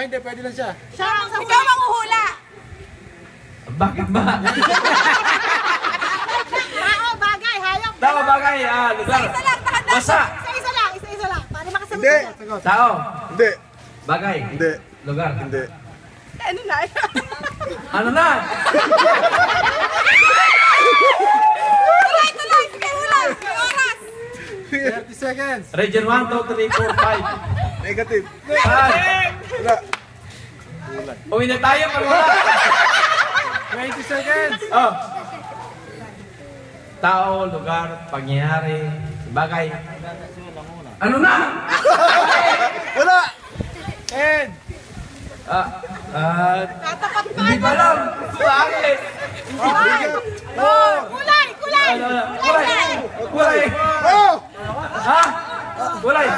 hindi. Pwede lang siya. Siya ang sa ikaw ang uhula. Bakit ba? Tao, bagay, hayop. Tao, bagay, lugar. Isa lang, takanda. Basa. Isa lang. Para makasagot Hindi. ka. Sagot. Tao, Hindi. bagay. Hindi. Lugar. Hindi. Ano na? Ano na? Tuloy. Sige, hula. May oras. 30 seconds. Region 1, 2, 3, 4, 5. Negative. Wala. Wala. Uwi na tayo pag wala. 20 seconds. Oh. Tao, lugar, pangyayari, bagay. Ano na? Wala. 10. Tatapat pa. Hindi ko alam. Bakit? Kulay. Kulay. Oh! Ha? Kulay.